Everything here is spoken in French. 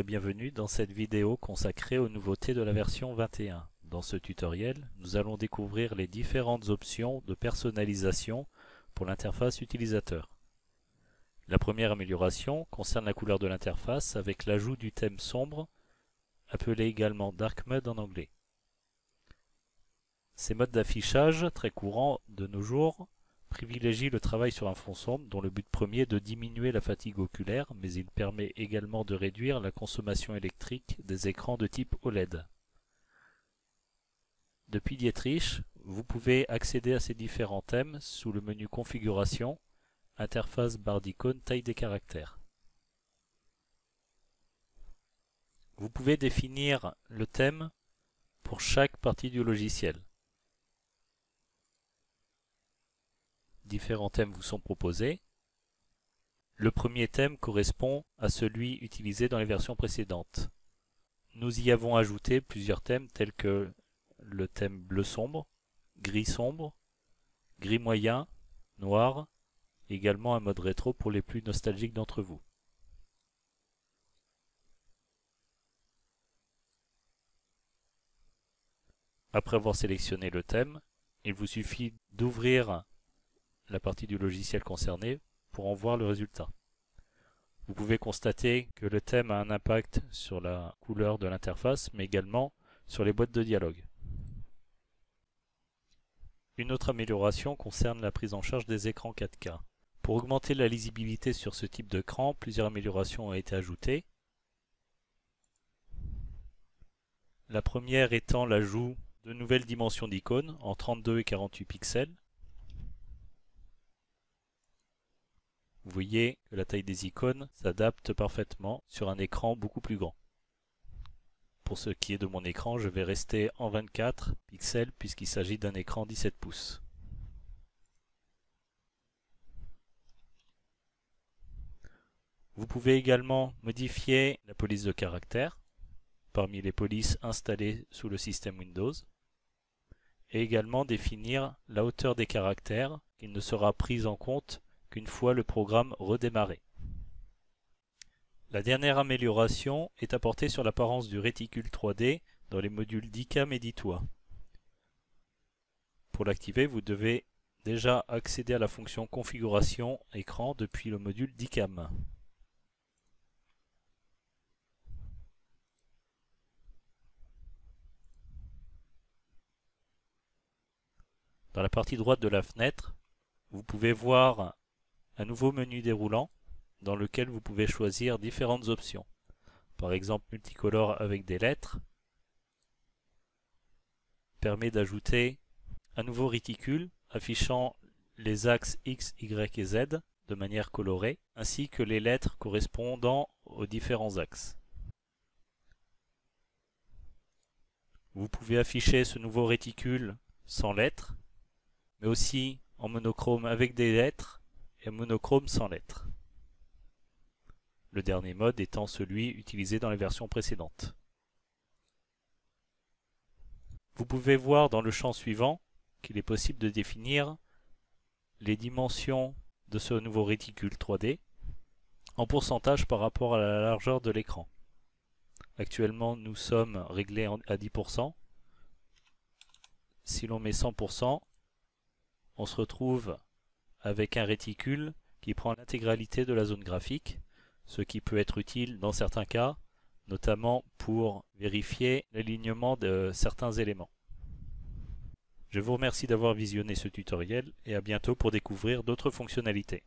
bienvenue dans cette vidéo consacrée aux nouveautés de la version 21. Dans ce tutoriel, nous allons découvrir les différentes options de personnalisation pour l'interface utilisateur. La première amélioration concerne la couleur de l'interface avec l'ajout du thème sombre, appelé également Dark Mode en anglais. Ces modes d'affichage, très courants de nos jours, privilégient le travail sur un fond sombre dont le but premier est de diminuer la fatigue oculaire, mais il permet également de réduire la consommation électrique des écrans de type OLED. Depuis Dietrich, vous pouvez accéder à ces différents thèmes sous le menu Configuration, Interface barre d'icônes, taille des caractères. Vous pouvez définir le thème pour chaque partie du logiciel. Différents thèmes vous sont proposés. Le premier thème correspond à celui utilisé dans les versions précédentes. Nous y avons ajouté plusieurs thèmes tels que le thème bleu sombre, gris moyen, noir, et également un mode rétro pour les plus nostalgiques d'entre vous. Après avoir sélectionné le thème, il vous suffit d'ouvrir la partie du logiciel concerné pour en voir le résultat. Vous pouvez constater que le thème a un impact sur la couleur de l'interface, mais également sur les boîtes de dialogue. Une autre amélioration concerne la prise en charge des écrans 4K. Pour augmenter la lisibilité sur ce type d'écran, plusieurs améliorations ont été ajoutées. La première étant l'ajout de nouvelles dimensions d'icônes en 32 et 48 pixels. Vous voyez que la taille des icônes s'adapte parfaitement sur un écran beaucoup plus grand. Pour ce qui est de mon écran, je vais rester en 24 pixels puisqu'il s'agit d'un écran 17 pouces. Vous pouvez également modifier la police de caractère parmi les polices installées sous le système Windows et également définir la hauteur des caractères qui ne sera prise en compte qu'une fois le programme redémarré. La dernière amélioration est apportée sur l'apparence du réticule 3D dans les modules DICAM et DITOIA. Pour l'activer, vous devez déjà accéder à la fonction configuration écran depuis le module DICAM. Dans la partie droite de la fenêtre, vous pouvez voir un nouveau menu déroulant dans lequel vous pouvez choisir différentes options. Par exemple, multicolore avec des lettres permet d'ajouter un nouveau réticule affichant les axes X, Y et Z de manière colorée, ainsi que les lettres correspondant aux différents axes. Vous pouvez afficher ce nouveau réticule sans lettres, mais aussi en monochrome avec des lettres et monochrome sans lettres. Le dernier mode étant celui utilisé dans les versions précédentes. Vous pouvez voir dans le champ suivant qu'il est possible de définir les dimensions de ce nouveau réticule 3D en pourcentage par rapport à la largeur de l'écran. Actuellement, nous sommes réglés à 10%. Si l'on met 100%, on se retrouve avec un réticule qui prend l'intégralité de la zone graphique, ce qui peut être utile dans certains cas, notamment pour vérifier l'alignement de certains éléments. Je vous remercie d'avoir visionné ce tutoriel et à bientôt pour découvrir d'autres fonctionnalités.